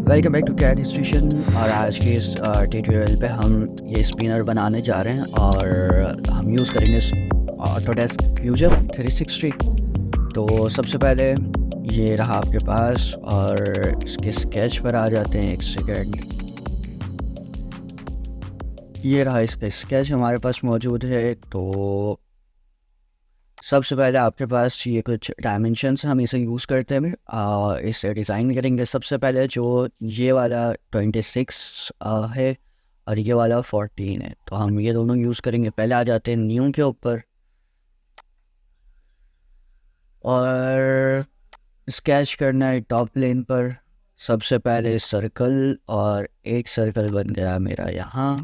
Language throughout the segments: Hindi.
Welcome back to cat extrusion. और आज के इस ट्यूटोरियल पे हम ये स्पिनर बनाने जा रहे हैं और हम यूज़ करेंगे ऑटोडेस्क फ्यूजन 360। तो सबसे पहले ये रहा आपके पास और इसके स्केच पर आ जाते हैं। एक सेकेंड, ये रहा इसका स्केच हमारे पास मौजूद है। तो सबसे पहले आपके पास ये कुछ डायमेंशंस हम इसे यूज़ करते हैं इसे डिज़ाइन करेंगे। सबसे पहले जो ये वाला 26 है और ये वाला 14 है, तो हम ये दोनों यूज़ करेंगे। पहले आ जाते हैं न्यू के ऊपर और स्केच करना है टॉप प्लेन पर। सबसे पहले सर्कल, और एक सर्कल बन गया मेरा यहाँ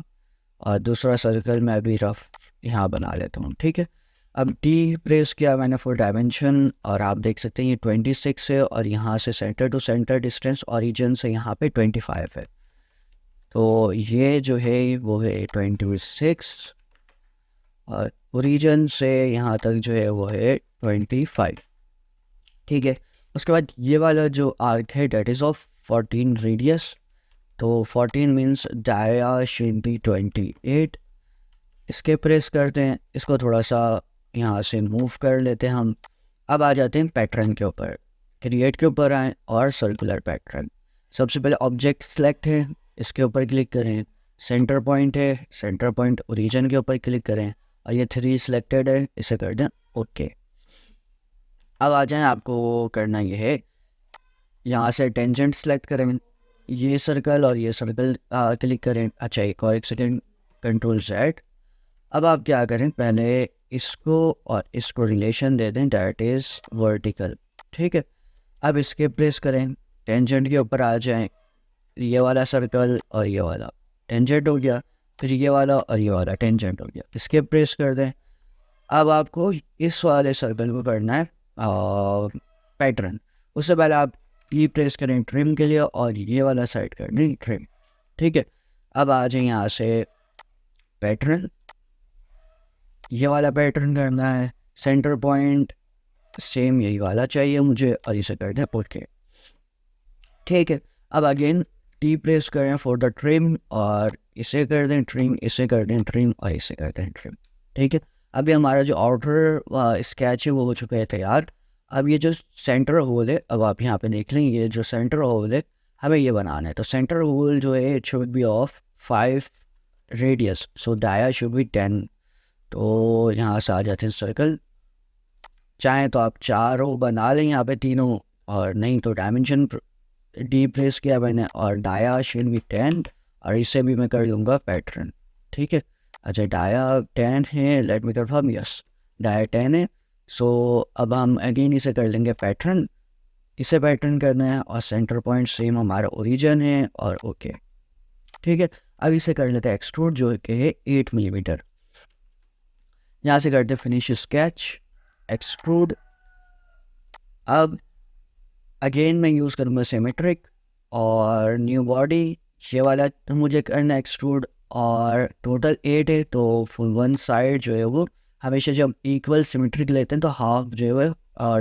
और दूसरा सर्कल मैं अभी रफ यहाँ बना लेता हूँ। ठीक है, अब टी प्रेस किया मैंने फॉर डायमेंशन और आप देख सकते हैं ये 26 है और यहाँ से center to center distance origin से यहाँ पे 25 है। तो ये जो है वो है 26 और ओरिजिन से यहाँ तक जो है वो है 25। ठीक है, उसके बाद ये वाला जो आर्क है डेट इज़ ऑफ 14 रेडियस। तो 14 मीन्स डाया शुड बी 28। इसके प्रेस करते हैं, इसको थोड़ा सा यहाँ से मूव कर लेते हैं हम। अब आ जाते हैं पैटर्न के ऊपर, क्रिएट के ऊपर आएँ और सर्कुलर पैटर्न। सबसे पहले ऑब्जेक्ट सेलेक्ट है, इसके ऊपर क्लिक करें। सेंटर पॉइंट है, सेंटर पॉइंट ओरिजिन के ऊपर क्लिक करें और ये 3 सिलेक्टेड है, इसे कर दें ओके। अब आ जाएं, आपको करना ये है यहाँ से टेंजेंट सेलेक्ट करें, ये सर्कल और ये सर्कल क्लिक करें। अच्छा एक सेकेंड, कंट्रोल Z। अब आप क्या करें, पहले इसको और इसको रिलेशन दे दें डैट इज़ वर्टिकल। ठीक है, अब इसके प्रेस करें, टेंजेंट के ऊपर आ जाएं। ये वाला सर्कल और ये वाला टेंजेंट हो गया, फिर ये वाला और ये वाला टेंजेंट हो गया। इसके प्रेस कर दें। अब आपको इस वाले सर्कल को करना है पैटर्न। उससे पहले आप ये प्रेस करें ट्रिम के लिए और ये वाला साइड कर दें ट्रिम। ठीक है, अब आ जाए यहाँ से पैटर्न, ये वाला पैटर्न करना है। सेंटर पॉइंट सेम यही वाला चाहिए मुझे और इसे कर दें ओके। ठीक है, अब अगेन टी प्रेस करें फॉर द ट्रिम और इसे कर दें ट्रिम, इसे कर दें ट्रिम और इसे कर दें ट्रिम। ठीक है, अभी हमारा जो आउटर स्केच है वो हो चुका है तैयार। अब ये जो सेंटर होल है, अब आप यहाँ पे देख लें, ये जो सेंटर होल है हमें ये बनाना है। तो सेंटर होल जो है it should be of 5 radius, so dia should be 10। तो यहाँ से आ जाते हैं सर्कल, चाहें तो आप 4 रो बना लें यहाँ पे तीनों, और नहीं तो डायमेंशन डी प्रेस किया मैंने और डाया शुड बी 10 और इसे भी मैं कर लूँगा पैटर्न। ठीक है, अच्छा डाया 10 है, let me confirm, yes dia 10 है। सो अब हम अगेन इसे कर लेंगे पैटर्न, इसे पैटर्न करना है और सेंटर पॉइंट सेम हमारा ओरिजिन है और ओके। ठीक है, अब इसे कर लेते हैं एक्सट्रूड जो कि है 8 मिलीमीटर। यहाँ से करते फिनिश स्केच एक्सट्रूड। अब अगेन मैं यूज़ करूँगा सिमेट्रिक और न्यू बॉडी, ये वाला तो मुझे करना एक्सट्रूड और टोटल 8 है। तो फुल वन साइड जो है वो हमेशा जब इक्वल सिमेट्रिक लेते हैं तो हाफ जो है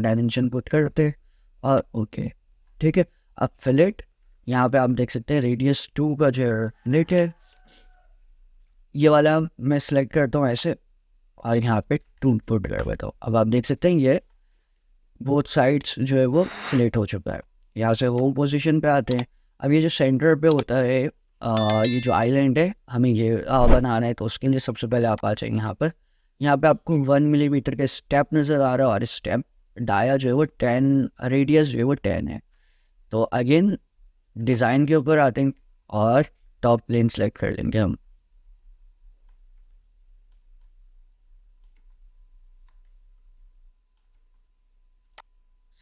डायमेंशन पुट करते हैं और ओके। ठीक है, अब फिलेट, यहाँ पे आप देख सकते हैं रेडियस 2 का जो फिलेट है ये वाला मैं सेलेक्ट करता हूँ ऐसे और यहाँ पे 2 पुट कर देता हूँ। अब आप देख सकते हैं ये बोथ साइड्स जो है वो फिलेट हो चुका है। यहाँ से होम पोजीशन पे आते हैं। अब ये जो सेंटर पे होता है ये जो आइलैंड है हमें ये बनाना है, तो उसके लिए सबसे पहले आप आ जाएंगे यहाँ पर। यहाँ पे आपको 1 मिलीमीटर का स्टेप नज़र आ रहा है और स्टेप डाया जो है वो 10, रेडियस जो है वो 10 है। तो अगेन डिज़ाइन के ऊपर आते हैं और टॉप प्लेन सेलेक्ट कर लेंगे हम।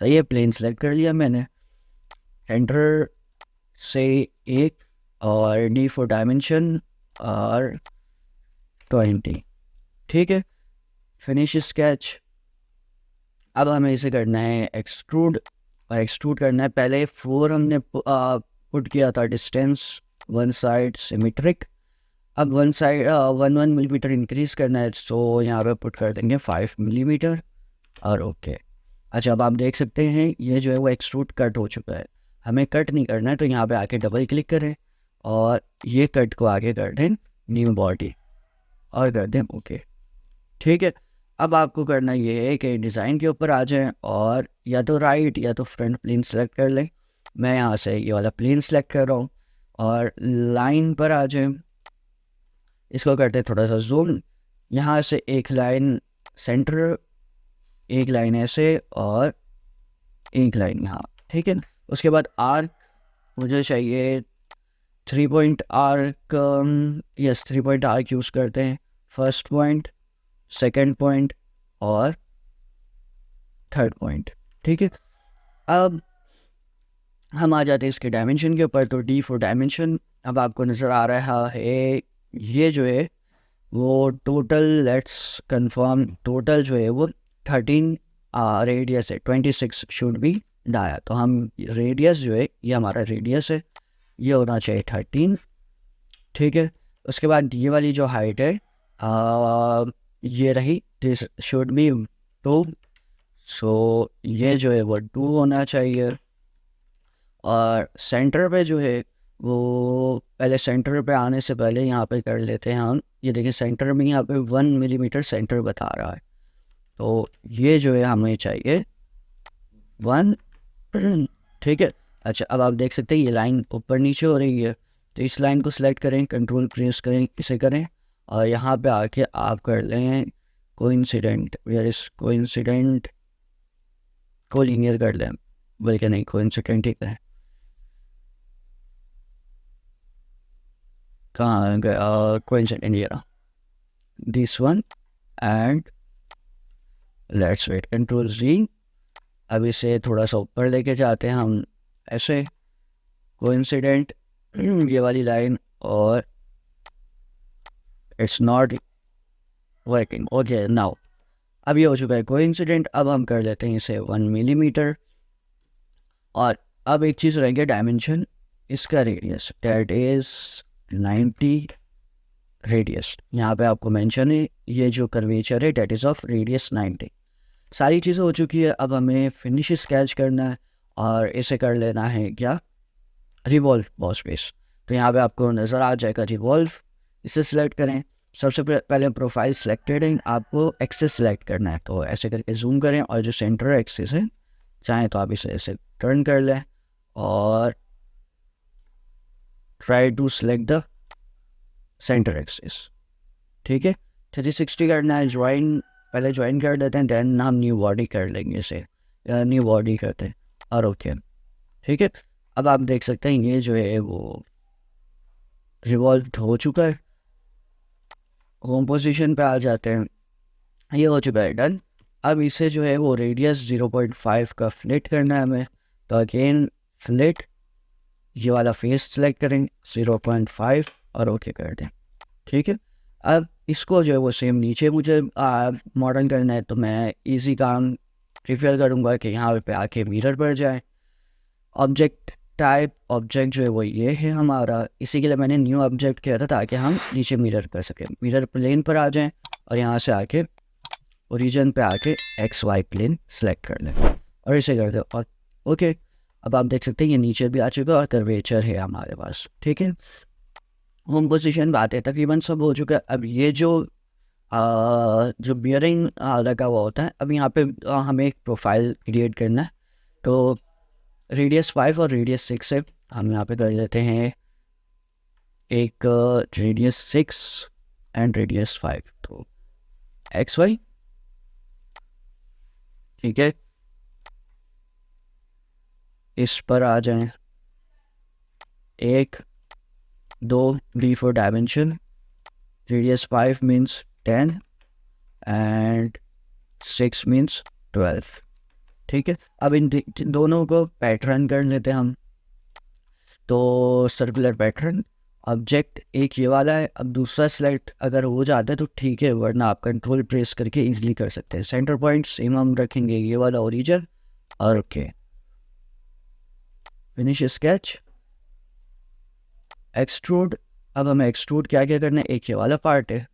सही है, प्लेन सेलेक्ट कर लिया मैंने। सेंटर से 1 और डी फॉर डायमेंशन और 20। ठीक है, फिनिश स्केच। अब हमें इसे करना है एक्सट्रूड और एक्सट्रूड करना है। पहले 4 हमने पुट किया था डिस्टेंस वन साइड सिमेट्रिक। अब 1 मिलीमीटर इंक्रीज करना है, सो यहाँ पे पुट कर देंगे 5 मिलीमीटर और ओके। अच्छा अब आप देख सकते हैं ये जो है वो एक्सट्रूड कट हो चुका है। हमें कट नहीं करना है, तो यहाँ पे आके डबल क्लिक करें और ये कट को आगे कर दें न्यू बॉडी और कर दें ओके। ठीक है, अब आपको करना ये है कि डिज़ाइन के ऊपर आ जाएं और या तो राइट या तो फ्रंट प्लेन सेलेक्ट कर लें। मैं यहाँ से ये वाला प्लेन सेलेक्ट कर रहा हूँ और लाइन पर आ जाएं, इसको करते हैं थोड़ा सा जूम। यहाँ से एक लाइन सेंटर, एक लाइन ऐसे और एक लाइन यहाँ। ठीक है, उसके बाद आर्क मुझे चाहिए 3 point arc, yes 3 point arc use करते हैं। फर्स्ट पॉइंट, सेकंड पॉइंट और थर्ड पॉइंट। ठीक है, अब हम आ जाते हैं इसके डायमेंशन के ऊपर। तो डी फॉर डायमेंशन, अब आपको नज़र आ रहा है ये जो है वो टोटल, लेट्स कंफर्म, टोटल जो है वो 13 रेडियस है, 26 शुड बी डाया। तो हम रेडियस जो है ये हमारा रेडियस है, ये होना चाहिए 13। ठीक है, उसके बाद ये वाली जो हाइट है ये रही, दिस शुड बी 2, सो ये जो है वो 2 होना चाहिए। और सेंटर पे जो है वो पहले सेंटर पे आने से पहले यहाँ पे कर लेते हैं हम, ये देखिए सेंटर में यहाँ पे 1 मिलीमीटर सेंटर बता रहा है, तो ये जो है हमें चाहिए 1। ठीक है, अच्छा अब आप देख सकते हैं ये लाइन ऊपर नीचे हो रही है, तो इस लाइन को सिलेक्ट करें, कंट्रोल प्रेस करें, इसे करें और यहाँ पे आके आप कर लें coincident, where is coincident, collinear कर लें, बल्कि नहीं कोइंसिडेंट ठीक है, कहाँ गया कोइंसिडेंट, ये रहा this one and let's wait, control जी। अब इसे थोड़ा सा ऊपर लेके जाते हैं हम ऐसे, कोइंसिडेंट ये वाली लाइन, और it's not working, okay now अब ये हो चुका है कोइंसिडेंट। अब हम कर लेते हैं इसे 1 मिलीमीटर। और अब एक चीज़ रहेगी डायमेंशन, इसका रेडियस डेट इज 90 रेडियस, यहाँ पे आपको मेंशन है ये जो कर्वेचर है डेट इज़ ऑफ रेडियस 90। सारी चीज़ें हो चुकी है, अब हमें फिनिश स्केच करना है और इसे कर लेना है क्या, रिवॉल्व बॉस बेस। तो यहाँ पे आपको नज़र आ जाएगा रिवॉल्व, इसे सिलेक्ट करें। सबसे पहले प्रोफाइल सिलेक्टेड है, आपको एक्सेस सेलेक्ट करना है, तो ऐसे करके जूम करें और जो सेंटर एक्सेस है चाहें तो आप इसे ऐसे टर्न कर लें और try to select the center axis. ठीक है, 360 करना है, ज्वाइन पहले ज्वाइन कर देते हैं, देन हम न्यू बॉडी कर लेंगे, इसे न्यू बॉडी करते हैं और ओके। ठीक है, अब आप देख सकते हैं ये जो है वो रिवॉल्व हो चुका है। होम पोजीशन पे आ जाते हैं, ये हो चुका है डन। अब इसे जो है वो रेडियस 0.5 का फ्लिट करना है हमें, तो अगेन फ्लिट, ये वाला फेस सेलेक्ट करें 0.5 और ओके कर दें। ठीक है, अब इसको जो है वो सेम नीचे मुझे मॉडर्न करना है, तो मैं इजी काम प्रीफर करूँगा कि यहाँ पे आके मिरर पर जाए। ऑब्जेक्ट टाइप, ऑब्जेक्ट जो है वो ये है हमारा, इसी के लिए मैंने न्यू ऑब्जेक्ट किया था ताकि हम नीचे मिरर कर सकें। मिरर प्लेन पर आ जाएं और यहाँ से आके ओरिजिन पे आके एक्स वाई प्लेन सेलेक्ट कर लें और इसे कर दें और ओके। अब आप देख सकते हैं ये नीचे भी आ चुका है और कर्वेचर है हमारे पास। ठीक है, होम पोजीशन बात है, तकरीबन सब हो चुका है। अब ये जो जो बियरिंग लगा हुआ होता है, अब यहाँ पे हमें एक प्रोफाइल क्रिएट करना है, तो रेडियस 5 और रेडियस 6 से हम यहाँ पे कर लेते हैं एक रेडियस 6 एंड रेडियस 5, तो एक्स वाई। ठीक है, इस पर आ जाएं, 1 2 D for dimension, radius 5 means 10 and 6 means 12। ठीक है, अब इन दोनों को पैटर्न कर लेते हैं हम, तो सर्कुलर पैटर्न, ऑब्जेक्ट एक ये वाला है, अब दूसरा सेलेक्ट अगर हो जाता है तो ठीक है, वरना आप कंट्रोल प्रेस करके इजीली कर सकते हैं। सेंटर पॉइंट सेम हम रखेंगे, ये वाला ओरिजिन और ओके। फिनिश स्केच, एक्सट्रूड, अब हमें एक्सट्रूड क्या क्या करना है, एक ये वाला पार्ट है,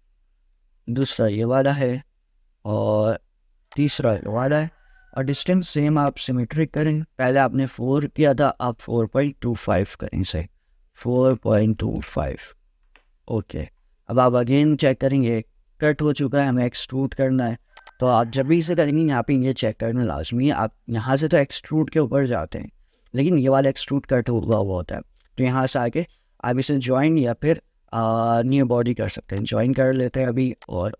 दूसरा ये वाला है और तीसरा ये वाला है। और डिस्टेंस सेम आप सिमेट्रिक करें, पहले आपने 4 किया था, आप 4.25 करें से 4.25। ओके, अब आप अगेन चेक करेंगे कट हो चुका है, हमें एक्सट्रूड करना है। तो आप जब भी इसे करेंगे यहाँ पे ये चेक करना लाजमी है। आप यहाँ से तो एक्सट्रूड के ऊपर जाते हैं, लेकिन ये वाला एक्सट्रूड कट हुआ होता है। तो यहाँ से आके आप इसे ज्वाइन या फिर न्यू बॉडी कर सकते हैं। ज्वाइन कर लेते हैं अभी, और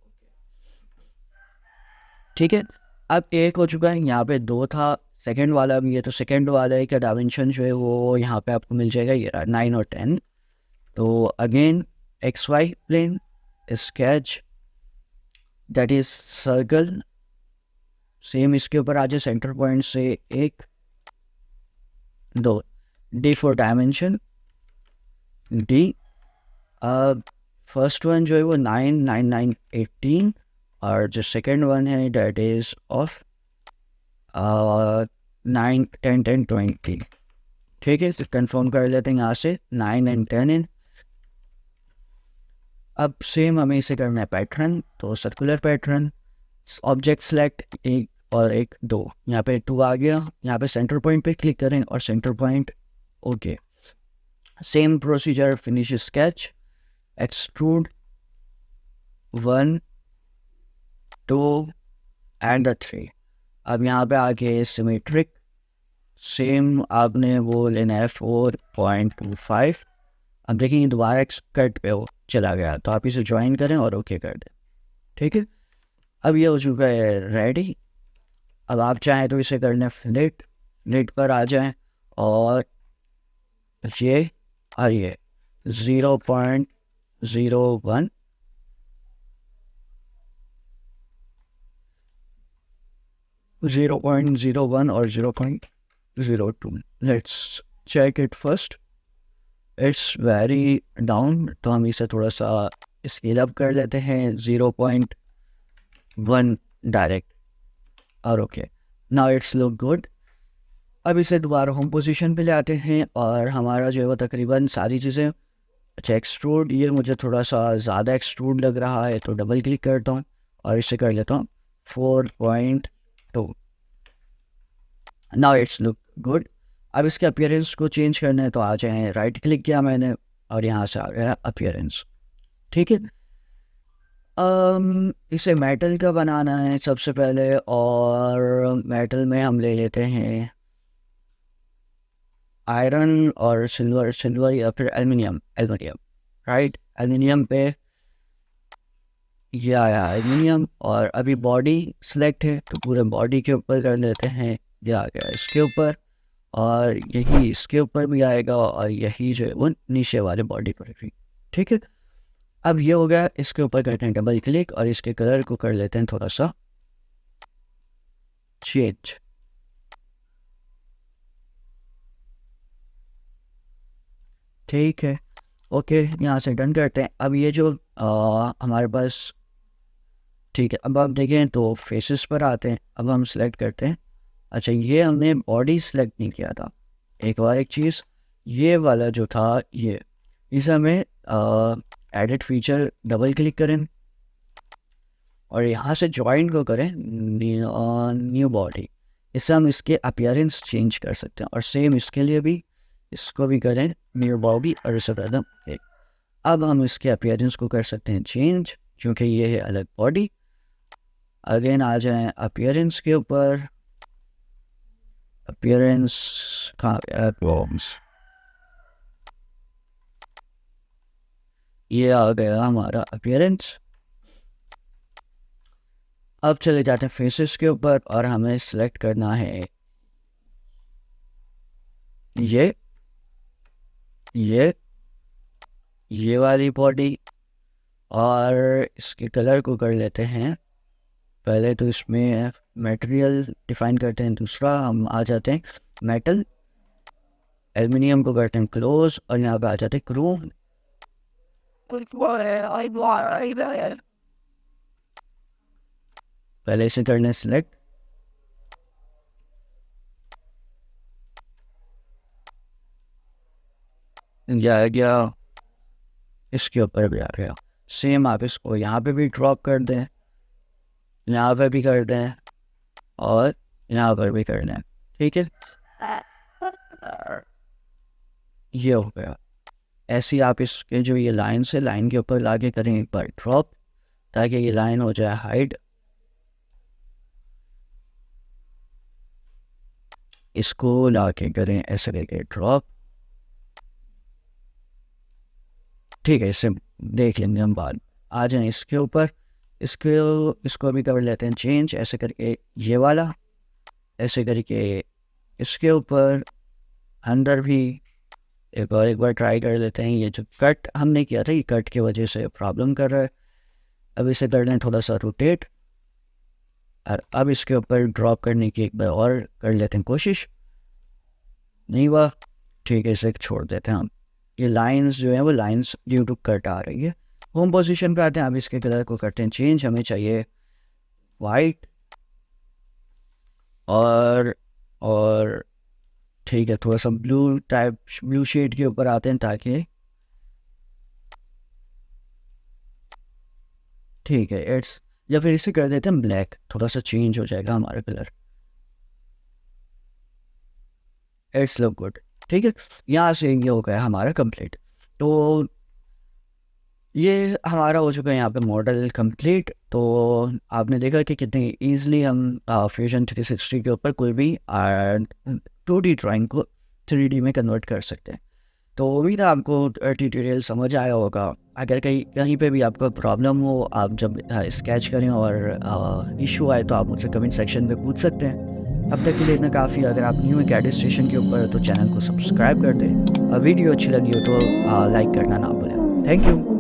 ठीक है। अब एक हो चुका है, यहाँ पे 2 था, सेकंड वाला भी है। तो सेकंड वाला का डायमेंशन जो है वो यहाँ पे आपको मिल जाएगा, ये 9 और 10। तो again XY plane, sketch, that is circle, same इसके ऊपर आ जाए सेंटर पॉइंट से 1 2, D फॉर डायमेंशन, D। अब फर्स्ट वन जो है वो 9 9 9 18, और जो सेकंड वन है डेट इज ऑफ 9 10 10 20। ठीक है, इसे कंफर्म कर लेते हैं यहाँ से 9 एंड 10 इन। अब सेम हमें इसे करना है पैटर्न, तो सर्कुलर पैटर्न, ऑब्जेक्ट सेलेक्ट 1 और 1 2, यहाँ पे 2 आ गया। यहाँ पे सेंटर पॉइंट पे क्लिक करें और centre point, okay. Same procedure, finish sketch, extrude 1 2 and 3। अब यहाँ पे आके सिमेट्रिक, सेम आपने वो लेना है 4.25। अब देखिए दोबारा कट पे हो चला गया, तो आप इसे ज्वाइन करें और ओके कर दें। ठीक है, अब ये हो चुका है रेडी। अब आप चाहें तो इसे करना फिलेट, फिलेट पर आ जाएं और ये 0.01 0.01 और 0.02। Let's check it first. It's very down, तो हम इसे थोड़ा सा स्केल अप कर लेते हैं 0.1 डायरेक्ट, और okay, now it's look good. अब इसे दोबारा होम पोजीशन पे ले आते हैं और हमारा जो है वो तकरीबन सारी चीज़ें। अच्छा, एक्सट्रूड, ये मुझे थोड़ा सा ज़्यादा एक्सट्रूड लग रहा है, तो डबल क्लिक करता हूँ और इसे कर लेता हूँ 4.2। Now it's look good. अब इसके अपीयरेंस को चेंज करना है, तो आ जाए, राइट क्लिक किया मैंने और यहाँ से आ गया अपीयरेंस। ठीक है, इसे मेटल का बनाना है सबसे पहले, और मेटल में हम ले लेते हैं आयरन और सिल्वर या फिर एल्युमिनियम, राइट। एल्युमिनियम पे ये आया एल्युमिनियम, और अभी बॉडी सिलेक्ट है तो पूरे बॉडी के ऊपर कर लेते हैं। ये आ गया इसके ऊपर, और यही इसके ऊपर भी आएगा, और यही जो है वो नीचे वाले बॉडी पर भी। ठीक है, अब ये हो गया। इसके ऊपर करते हैं डबल क्लिक और इसके कलर को कर लेते हैं थोड़ा सा चेंज। ठीक है, ओके, यहाँ से डन करते हैं। अब ये जो हमारे पास, ठीक है, अब आप देखें तो फेसेस पर आते हैं। अब हम सेलेक्ट करते हैं, अच्छा ये हमने बॉडी सेलेक्ट नहीं किया था। एक और एक चीज़, ये वाला जो था ये, इसे हमें एडिट फीचर, डबल क्लिक करें और यहाँ से ज्वाइन को करें न्यू बॉडी। इससे हम इसके अपीयरेंस चेंज कर सकते हैं, और सेम इसके लिए भी इसको भी करें न्यू बॉडी और इसे रदम एक। अब हम इसके अपीयरेंस को कर सकते हैं चेंज, क्योंकि ये है अलग बॉडी। अगेन आ जाएं अपीयरेंस के ऊपर, अपीयरेंस का ये आ गया हमारा अपीयरेंस। अब चले जाते हैं फेसेस के ऊपर, और हमें सिलेक्ट करना है ये वाली बॉडी, और इसके कलर को कर लेते हैं पहले तो इसमें मटेरियल डिफाइन करते हैं। दूसरा हम आ जाते हैं मेटल, एल्युमिनियम को करते हैं क्लोज, और यहाँ पे आ जाते हैं क्रोम। पहले इसे करना है सिलेक्ट, आ गया, इसके ऊपर भी आ गया। सेम आप इसको यहाँ पे भी ड्रॉप कर दें, यहाँ पे भी कर दें, और यहाँ पर भी करना है, ठीक है। ये हो गया। ऐसे ही आप इसके जो ये लाइन से लाइन के ऊपर लाके करें एक बार ड्रॉप, ताकि ये लाइन हो जाए हाइड। इसको लाके करें ऐसे करके ड्रॉप, ठीक है। इससे देख लेंगे हम बाद। आ जाए इसके ऊपर, इसको भी कर लेते हैं चेंज, ऐसे करके ये वाला, ऐसे करके इसके ऊपर अंदर भी एक बार ट्राई कर लेते हैं। ये जो कट हमने किया था, ये कट की वजह से प्रॉब्लम कर रहा है। अब इसे कर लें थोड़ा सा रोटेट, और अब इसके ऊपर ड्रॉप करने की एक बार और कर लेते हैं कोशिश। नहीं हुआ, ठीक है, इसे छोड़ देते हैं हम। ये लाइंस जो हैं वो लाइंस ड्यू टू कट आ रही है। होम पोजीशन पे आते हैं। अब इसके कलर को करते हैं चेंज, हमें चाहिए वाइट और ठीक है, थोड़ा सा ब्लू टाइप, ब्लू शेड के ऊपर आते हैं ताकि, ठीक है इट्स, या फिर इसे कर देते हैं ब्लैक, थोड़ा सा चेंज हो जाएगा हमारा कलर। इट्स लुक गुड, ठीक है। यहाँ से ये हो गया हमारा कंप्लीट। तो ये हमारा हो चुका है यहाँ पे मॉडल कंप्लीट। तो आपने देखा कि कितने इजीली हम फ्यूजन 360 के ऊपर कोई भी 2D ड्राइंग को 3D में कन्वर्ट कर सकते हैं। तो उम्मीद है आपको ट्यूटोरियल समझ आया होगा। अगर कहीं कहीं पे भी आपको प्रॉब्लम हो, आप जब स्केच करें और इशू आए, तो आप मुझसे कमेंट सेक्शन में पूछ सकते हैं। अब तक के लिए इतना काफ़ी। अगर आप न्यू हैं कैड स्टेशन के ऊपर तो चैनल को सब्सक्राइब कर दें, और वीडियो अच्छी लगी हो तो लाइक करना ना भूलें। Thank you.